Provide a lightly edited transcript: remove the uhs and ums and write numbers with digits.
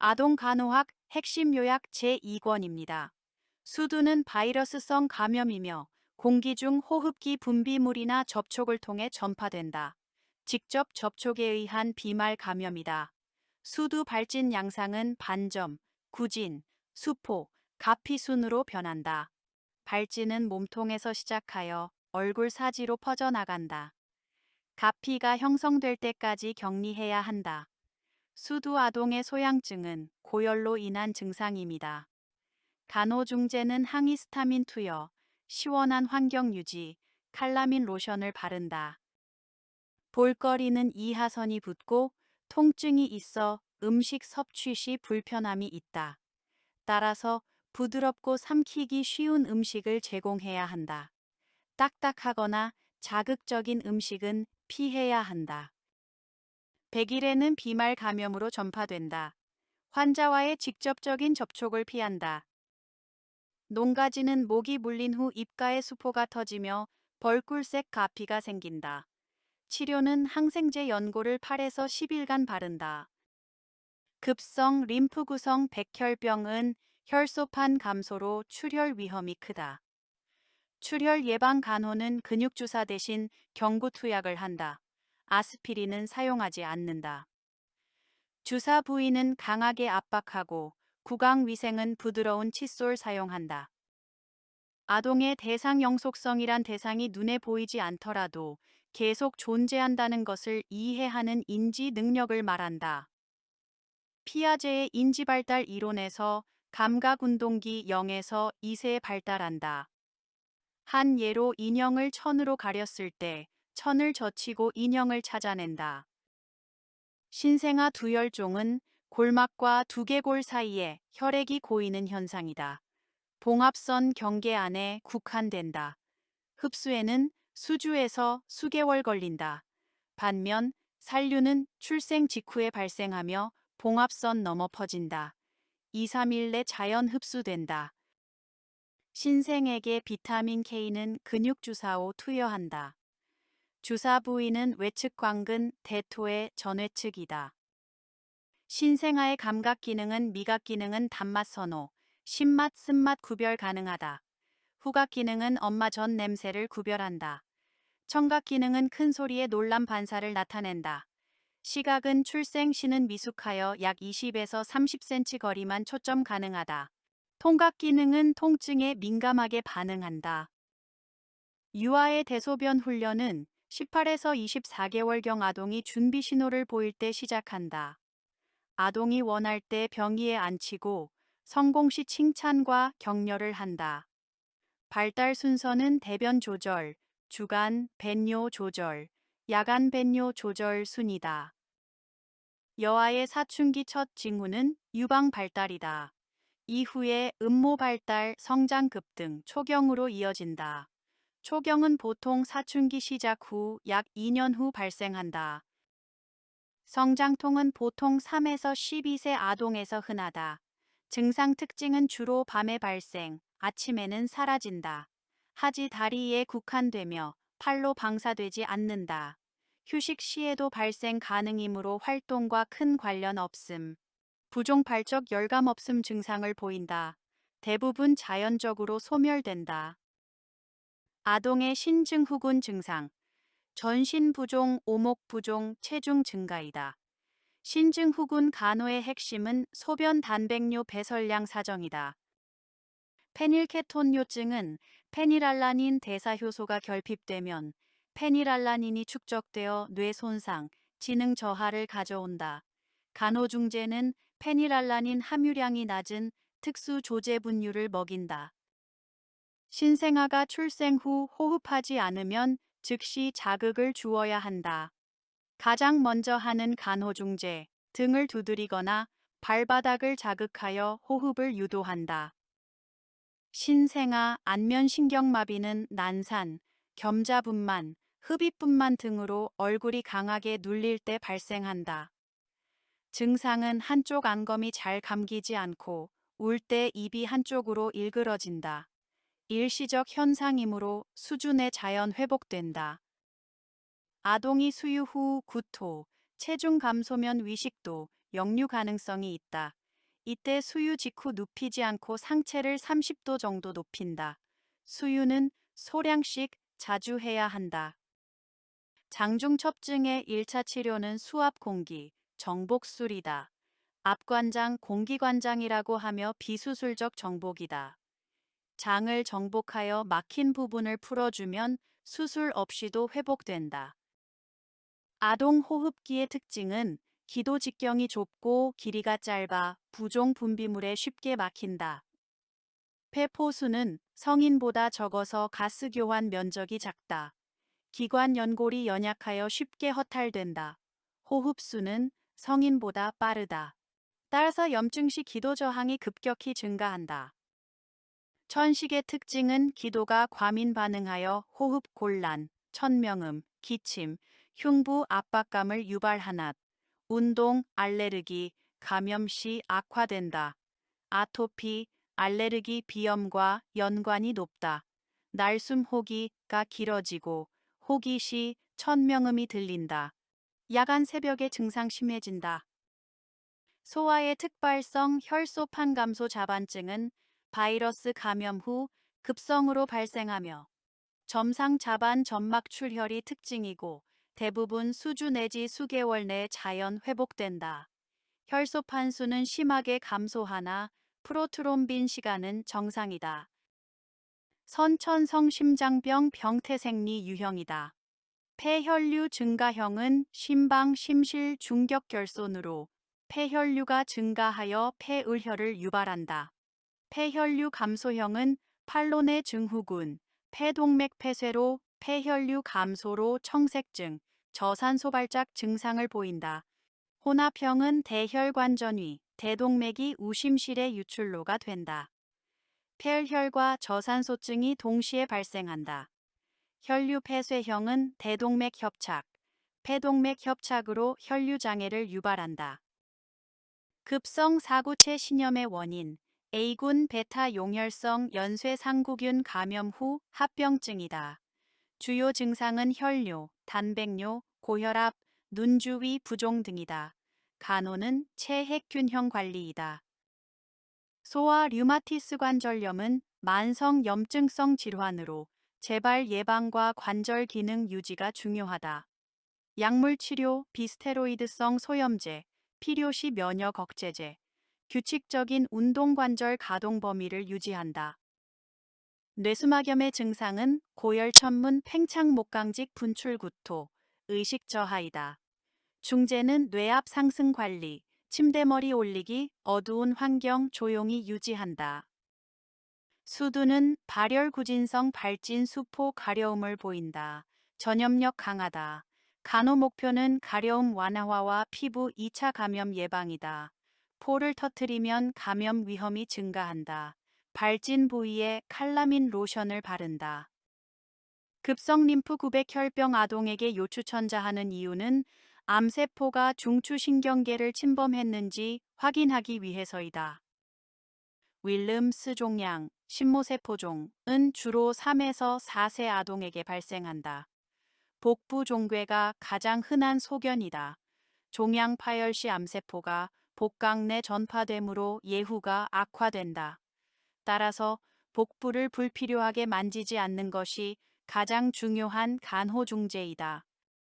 아동간호학 핵심 요약 제2권입니다. 수두는 바이러스성 감염이며 공기 중 호흡기 분비물이나 접촉을 통해 전파된다. 직접 접촉에 의한 비말 감염이다. 수두 발진 양상은 반점, 구진, 수포, 가피 순으로 변한다. 발진은 몸통에서 시작하여 얼굴 사지로 퍼져나간다. 가피가 형성될 때까지 격리해야 한다. 수두 아동의 소양증은 고열로 인한 증상입니다. 간호중재는 항히스타민 투여, 시원한 환경 유지, 칼라민 로션을 바른다. 볼거리는 이하선이 붓고 통증이 있어 음식 섭취 시 불편함이 있다. 따라서 부드럽고 삼키기 쉬운 음식을 제공해야 한다. 딱딱하거나 자극적인 음식은 피해야 한다. 백일에는 비말 감염으로 전파된다. 환자와의 직접적인 접촉을 피한다. 농가지는 목이 물린 후 입가에 수포가 터지며 벌꿀색 가피가 생긴다. 치료는 항생제 연고를 8에서 10일간 바른다. 급성 림프 구성 백혈병은 혈소판 감소로 출혈 위험이 크다. 출혈 예방 간호는 근육주사 대신 경구투약을 한다. 아스피린은 사용하지 않는다. 주사 부위는 강하게 압박하고 구강 위생은 부드러운 칫솔 사용한다. 아동의 대상 영속성이란 대상이 눈에 보이지 않더라도 계속 존재한다는 것을 이해하는 인지 능력을 말한다. 피아제의 인지발달 이론에서 감각운동기 0에서 2세에 발달한다. 한 예로 인형을 천으로 가렸을 때 천을 젖히고 인형을 찾아낸다. 신생아 두열종은 골막과 두개골 사이에 혈액이 고이는 현상이다. 봉합선 경계 안에 국한된다. 흡수에는 수주에서 수개월 걸린다. 반면 산류는 출생 직후에 발생하며 봉합선 넘어 퍼진다. 2, 3일 내 자연 흡수된다. 신생에게 비타민 K는 근육주사로 투여한다. 주사 부위는 외측광근, 대토의 전외측이다. 신생아의 감각 기능은 미각 기능은 단맛 선호, 신맛, 쓴맛 구별 가능하다. 후각 기능은 엄마 전 냄새를 구별한다. 청각 기능은 큰 소리의 놀람 반사를 나타낸다. 시각은 출생 시는 미숙하여 약 20에서 30cm 거리만 초점 가능하다. 통각 기능은 통증에 민감하게 반응한다. 유아의 대소변 훈련은 18에서 24개월경 아동이 준비 신호를 보일 때 시작한다. 아동이 원할 때 병위에 앉히고 성공 시 칭찬과 격려를 한다. 발달 순서는 대변 조절, 주간 ben뇨 조절, 야간 ben뇨 조절 순이다. 여아의 사춘기 첫 징후는 유방 발달이다. 이후에 음모 발달, 성장 급등, 초경으로 이어진다. 초경은 보통 사춘기 시작 후 약 2년 후 발생한다. 성장통은 보통 3에서 12세 아동에서 흔하다. 증상 특징은 주로 밤에 발생, 아침에는 사라진다. 하지 다리에 국한되며 팔로 방사되지 않는다. 휴식 시에도 발생 가능이므로 활동과 큰 관련 없음. 부종발적 열감 없음 증상을 보인다. 대부분 자연적으로 소멸된다. 아동의 신증후군 증상. 전신 부종, 오목 부종, 체중 증가이다. 신증후군 간호의 핵심은 소변 단백뇨 배설량 사정이다. 페닐케톤요증은 페닐알라닌 대사효소가 결핍되면 페닐알라닌이 축적되어 뇌 손상, 지능 저하를 가져온다. 간호중재는 페닐알라닌 함유량이 낮은 특수 조제 분유를 먹인다. 신생아가 출생 후 호흡하지 않으면 즉시 자극을 주어야 한다. 가장 먼저 하는 간호중재, 등을 두드리거나 발바닥을 자극하여 호흡을 유도한다. 신생아 안면신경마비는 난산, 겸자분만, 흡입분만 등으로 얼굴이 강하게 눌릴 때 발생한다. 증상은 한쪽 안검이 잘 감기지 않고 울 때 입이 한쪽으로 일그러진다. 일시적 현상이므로 수준의 자연 회복된다. 아동이 수유 후 구토, 체중 감소면 위식도, 역류 가능성이 있다. 이때 수유 직후 눕히지 않고 상체를 30도 정도 높인다. 수유는 소량씩 자주 해야 한다. 장중첩증의 1차 치료는 수압 공기, 정복술이다. 압관장 공기관장이라고 하며 비수술적 정복이다. 장을 정복하여 막힌 부분을 풀어주면 수술 없이도 회복된다. 아동 호흡기의 특징은 기도 직경이 좁고 길이가 짧아 부종 분비물에 쉽게 막힌다. 폐포수는 성인보다 적어서 가스 교환 면적이 작다. 기관 연골이 연약하여 쉽게 허탈된다. 호흡수는 성인보다 빠르다. 따라서 염증 시 기도 저항이 급격히 증가한다. 천식의 특징은 기도가 과민 반응하여 호흡 곤란, 천명음, 기침, 흉부 압박감을 유발하나 운동, 알레르기, 감염 시 악화된다. 아토피, 알레르기 비염과 연관이 높다. 날숨 호기가 길어지고 호기 시 천명음이 들린다. 야간 새벽에 증상 심해진다. 소아의 특발성 혈소판 감소 자반증은 바이러스 감염 후 급성으로 발생하며 점상 자반 점막 출혈이 특징이고 대부분 수주 내지 수개월 내 자연 회복된다. 혈소판 수는 심하게 감소하나 프로트롬빈 시간은 정상이다. 선천성 심장병 병태생리 유형이다. 폐혈류 증가형은 심방 심실 중격결손으로 폐혈류가 증가하여 폐을혈을 유발한다. 폐혈류 감소형은 팔론의 증후군, 폐동맥 폐쇄로 폐혈류 감소로 청색증, 저산소 발작 증상을 보인다. 혼합형은 대혈관전위, 대동맥이 우심실의 유출로가 된다. 폐혈과 저산소증이 동시에 발생한다. 혈류 폐쇄형은 대동맥 협착, 폐동맥 협착으로 혈류 장애를 유발한다. 급성 사구체 신염의 원인, A군 베타 용혈성 연쇄상구균 감염 후 합병증이다. 주요 증상은 혈뇨, 단백뇨, 고혈압, 눈주위 부종 등이다. 간호는 체핵균형 관리이다. 소아 류마티스 관절염은 만성 염증성 질환으로 재발 예방과 관절 기능 유지가 중요하다. 약물 치료, 비스테로이드성 소염제, 필요시 면역 억제제, 규칙적인 운동 관절 가동 범위를 유지한다. 뇌수막염의 증상은 고열 천문 팽창 목강직 분출 구토, 의식 저하이다. 중재는 뇌압 상승 관리, 침대머리 올리기, 어두운 환경 조용히 유지한다. 수두는 발열구진성 발진 수포 가려움을 보인다. 전염력 강하다. 간호 목표는 가려움 완화와 피부 2차 감염 예방이다. 포를 터뜨리면 감염 위험이 증가한다. 발진 부위에 칼라민 로션을 바른다. 급성 림프 구백 혈병 아동에게 요추천자하는 이유는 암세포가 중추신경계를 침범했는지 확인하기 위해서이다. 윌름스 종양, 신모세포종은 주로 3에서 4세 아동에게 발생한다. 복부 종괴가 가장 흔한 소견이다. 종양 파열 시 암세포가 복강 내 전파되므로 예후가 악화된다. 따라서 복부를 불필요하게 만지지 않는 것이 가장 중요한 간호 중재이다.